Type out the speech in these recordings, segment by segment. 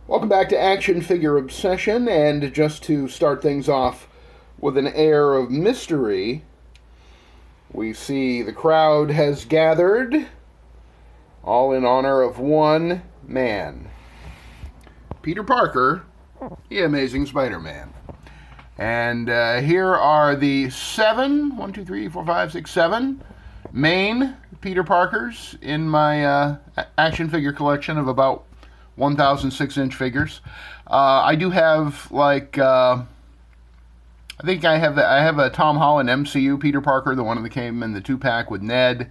Welcome back to Action Figure Obsession, and just to start things off with an air of mystery, we see the crowd has gathered, all in honor of one man, Peter Parker, the Amazing Spider-Man. And here are the seven main Peter Parkers in my action figure collection of about 1,000 6-inch figures. I do have I think I have a Tom Holland MCU Peter Parker, the one that came in the 2-pack with Ned,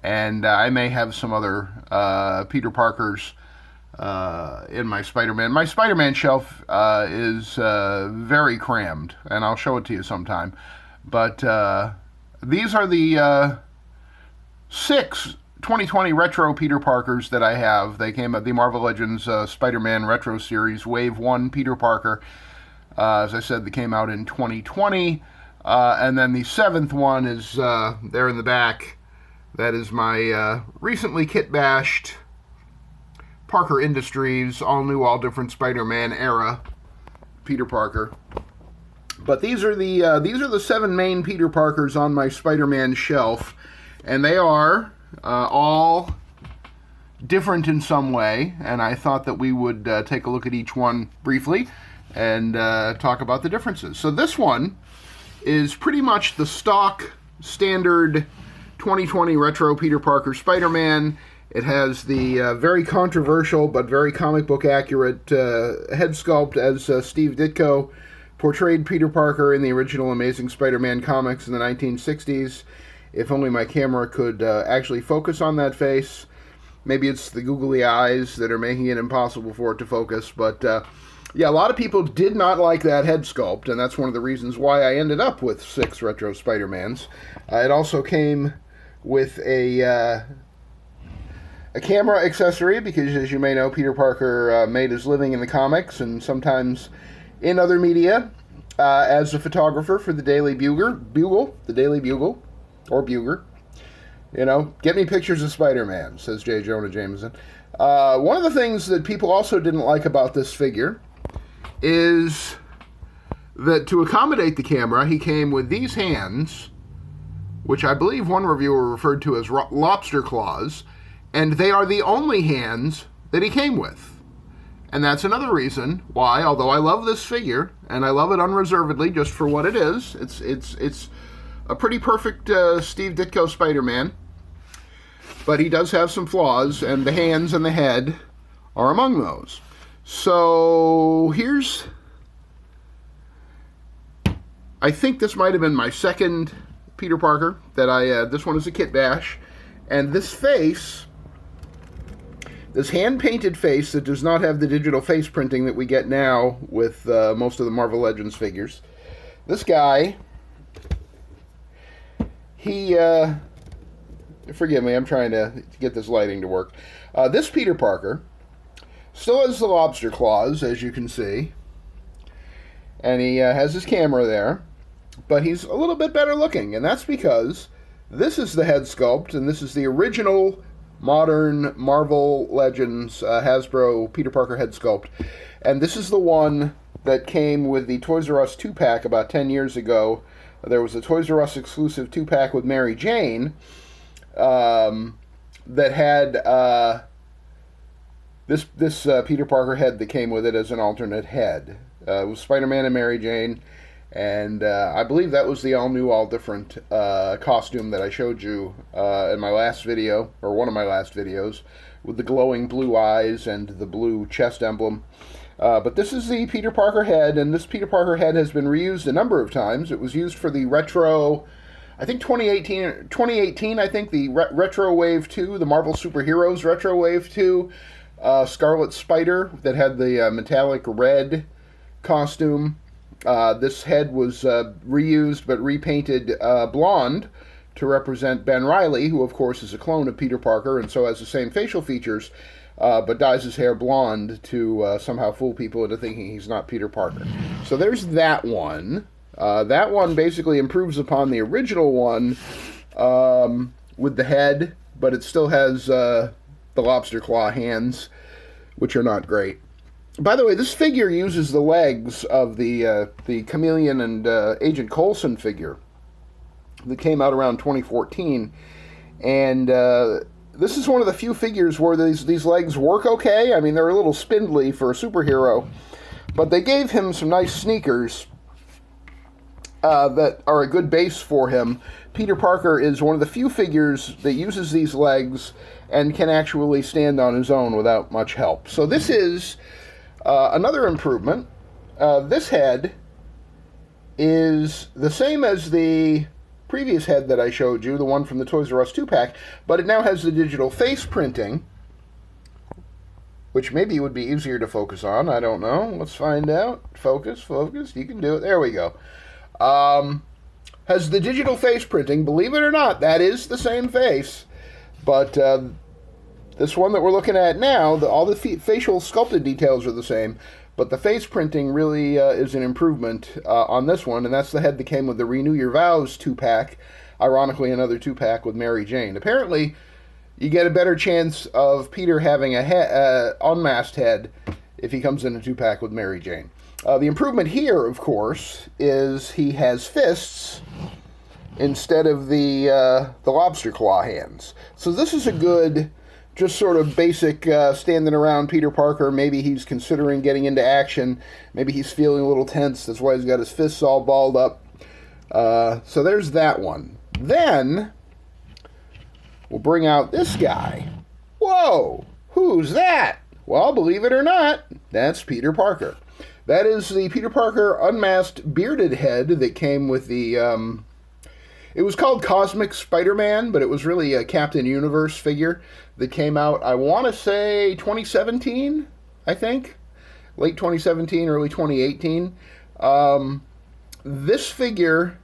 and I may have some other Peter Parkers in my Spider-Man. My Spider-Man shelf is very crammed, and I'll show it to you sometime. But these are the 6 2020 retro Peter Parkers that I have. They came at the Marvel Legends Spider-Man Retro Series Wave 1 Peter Parker. As I said, they came out in 2020. And then the 7th one is there in the back. That is my recently kit-bashed Parker Industries all new, all different Spider-Man era Peter Parker. But these are the 7 main Peter Parkers on my Spider-Man shelf, and they are all different in some way, and I thought that we would take a look at each one briefly and talk about the differences. So this one is pretty much the stock standard 2020 retro Peter Parker Spider-Man. It has the very controversial but very comic book accurate head sculpt as Steve Ditko portrayed Peter Parker in the original Amazing Spider-Man comics in the 1960s. If only my camera could actually focus on that face. Maybe it's the googly eyes that are making it impossible for it to focus. But yeah, a lot of people did not like that head sculpt, and that's one of the reasons why I ended up with 6 retro Spider-Mans. It also came with a camera accessory, because as you may know, Peter Parker made his living in the comics and sometimes in other media as a photographer for the Daily Bugle, or Buger. You know, get me pictures of Spider-Man, says J. Jonah Jameson. One of the things that people also didn't like about this figure is that to accommodate the camera, he came with these hands, which I believe one reviewer referred to as lobster claws, and they are the only hands that he came with. And that's another reason why, although I love this figure, and I love it unreservedly just for what it is, it's a pretty perfect Steve Ditko Spider-Man, but he does have some flaws, and the hands and the head are among those. So I think this might have been my second Peter Parker that this one is a kit bash, and this face, this hand-painted face that does not have the digital face printing that we get now with most of the Marvel Legends figures. This guy, forgive me, I'm trying to get this lighting to work. This Peter Parker still has the lobster claws, as you can see, and he has his camera there, but he's a little bit better looking, and that's because this is the head sculpt, and this is the original modern Marvel Legends Hasbro Peter Parker head sculpt, and this is the one that came with the Toys R Us 2-pack about 10 years ago. There was a Toys R Us exclusive 2-pack with Mary Jane that had this Peter Parker head that came with it as an alternate head. It was Spider-Man and Mary Jane, and I believe that was the all-new, all-different costume that I showed you in my last video, or one of my last videos, with the glowing blue eyes and the blue chest emblem. But this is the Peter Parker head, and this Peter Parker head has been reused a number of times. It was used for the retro, I think 2018, I think, the Retro Wave 2, the Marvel Superheroes Retro Wave 2, Scarlet Spider that had the metallic red costume. This head was reused but repainted blonde to represent Ben Reilly, who of course is a clone of Peter Parker and so has the same facial features, but dyes his hair blonde to somehow fool people into thinking he's not Peter Parker. So there's that one. That one basically improves upon the original one with the head, but it still has the lobster claw hands, which are not great. By the way, this figure uses the legs of the Chameleon and Agent Coulson figure that came out around 2014, and this is one of the few figures where these legs work okay. I mean, they're a little spindly for a superhero, but they gave him some nice sneakers that are a good base for him. Peter Parker is one of the few figures that uses these legs and can actually stand on his own without much help. So this is another improvement. This head is the same as the previous head that I showed you, the one from the Toys R Us 2-pack, but it now has the digital face printing, which maybe would be easier to focus on. I don't know. Let's find out. Focus. You can do it. There we go. Has the digital face printing. Believe it or not, that is the same face, but this one that we're looking at now, all the facial sculpted details are the same, but the face printing really is an improvement on this one, and that's the head that came with the Renew Your Vows 2-pack, ironically another 2-pack with Mary Jane. Apparently, you get a better chance of Peter having a unmasked head if he comes in a 2-pack with Mary Jane. The improvement here, of course, is he has fists instead of the lobster claw hands. So this is a good, just sort of basic standing around Peter Parker. Maybe he's considering getting into action. Maybe he's feeling a little tense. That's why he's got his fists all balled up. So there's that one. Then we'll bring out this guy. Whoa! Who's that? Well, believe it or not, that's Peter Parker. That is the Peter Parker unmasked bearded head that came with the, it was called Cosmic Spider-Man, but it was really a Captain Universe figure that came out, I want to say 2017, I think. Late 2017, early 2018. This figure,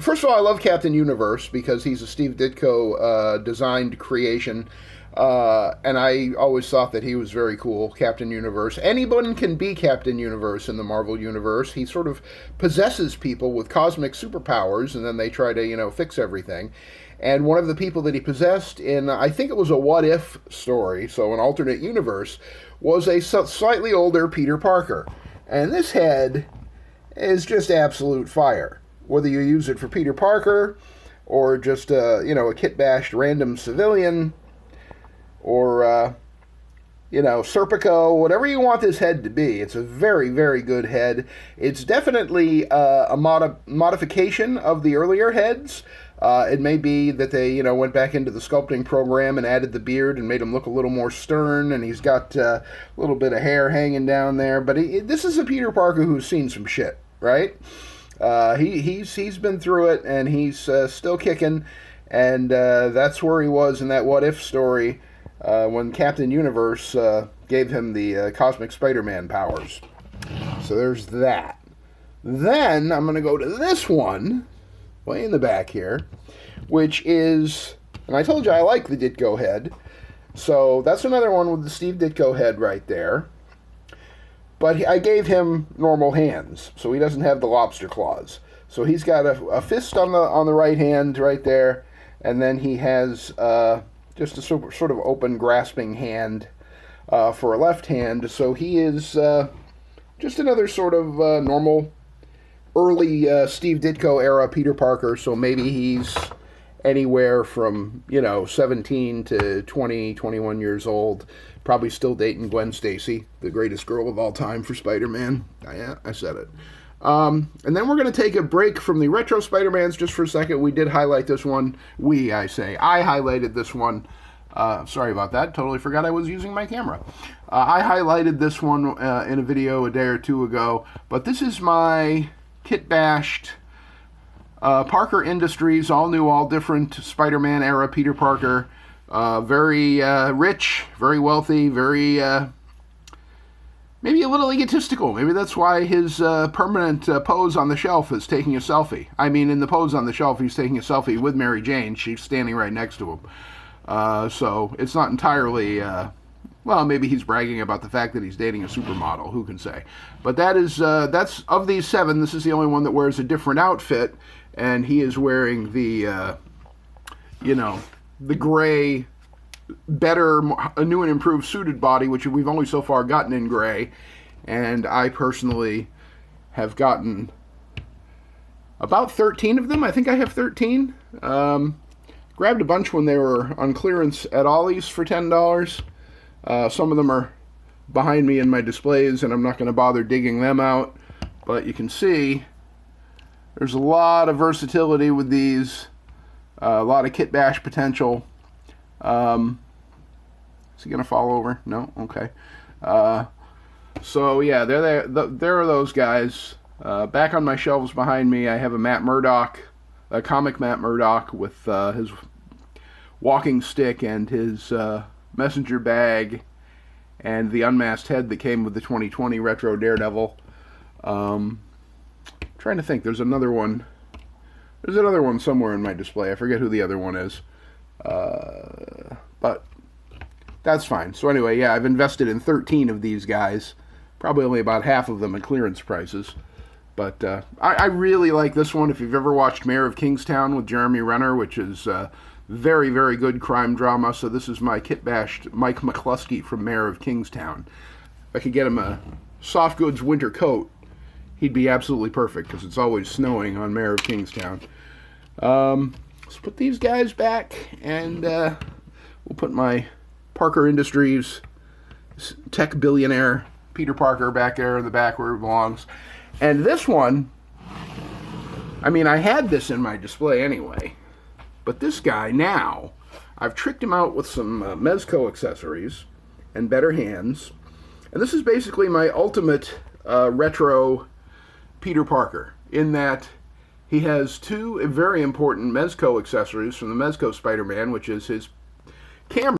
first of all, I love Captain Universe because he's a Steve Ditko designed creation. And I always thought that he was very cool, Captain Universe. Anyone can be Captain Universe in the Marvel Universe. He sort of possesses people with cosmic superpowers, and then they try to, fix everything. And one of the people that he possessed in, I think it was a What If story, so an alternate universe, was a slightly older Peter Parker. And this head is just absolute fire. Whether you use it for Peter Parker, or just, a kit-bashed random civilian, or, Serpico, whatever you want this head to be. It's a very, very good head. It's definitely a modification of the earlier heads. It may be that they, went back into the sculpting program and added the beard and made him look a little more stern, and he's got a little bit of hair hanging down there. But this is a Peter Parker who's seen some shit, right? He's been through it, and he's still kicking, and that's where he was in that What If story. When Captain Universe gave him the Cosmic Spider-Man powers. So there's that. Then I'm going to go to this one, way in the back here, which is, and I told you I like the Ditko head, so that's another one with the Steve Ditko head right there. But I gave him normal hands, so he doesn't have the lobster claws. So he's got a fist on the right hand right there, and then he has just a sort of open, grasping hand for a left hand. So he is just another sort of normal, early Steve Ditko era Peter Parker. So maybe he's anywhere from, 17 to 20, 21 years old. Probably still dating Gwen Stacy, the greatest girl of all time for Spider-Man. Yeah, I said it. And then we're going to take a break from the retro Spider-Mans just for a second. We did highlight this one. I highlighted this one. Sorry about that. Totally forgot I was using my camera. I highlighted this one in a video a day or two ago. But this is my kit-bashed Parker Industries, all new, all different Spider-Man era Peter Parker. Very rich, very wealthy, very... maybe a little egotistical. Maybe that's why his permanent pose on the shelf is taking a selfie. I mean, in the pose on the shelf, he's taking a selfie with Mary Jane. She's standing right next to him. So it's not entirely... well, maybe he's bragging about the fact that he's dating a supermodel. Who can say? But that's of these 7, this is the only one that wears a different outfit. And he is wearing the, the gray better, a new and improved suited body, which we've only so far gotten in gray. And I personally have gotten about 13 of them. I think I have 13. Grabbed a bunch when they were on clearance at Ollie's for $10. Some of them are behind me in my displays, and I'm not going to bother digging them out. But you can see there's a lot of versatility with these, a lot of kit bash potential. Is he going to fall over? No? Okay. So yeah, there are those guys. Back on my shelves behind me, I have a Matt Murdock, a comic Matt Murdock with his walking stick and his messenger bag and the unmasked head that came with the 2020 Retro Daredevil. Trying to think, there's another one. There's another one somewhere in my display. I forget who the other one is. But that's fine. So anyway, yeah, I've invested in 13 of these guys. Probably only about half of them at clearance prices. But I really like this one. If you've ever watched Mayor of Kingstown with Jeremy Renner, which is very, very good crime drama. So this is my kit-bashed Mike McCluskey from Mayor of Kingstown. If I could get him a soft goods winter coat, he'd be absolutely perfect, because it's always snowing on Mayor of Kingstown. Let's put these guys back, and we'll put my Parker Industries tech billionaire Peter Parker back there in the back where it belongs. And this one, I mean, I had this in my display anyway, but this guy now, I've tricked him out with some Mezco accessories and better hands, and this is basically my ultimate retro Peter Parker, in that he has two very important Mezco accessories from the Mezco Spider-Man, which is his camera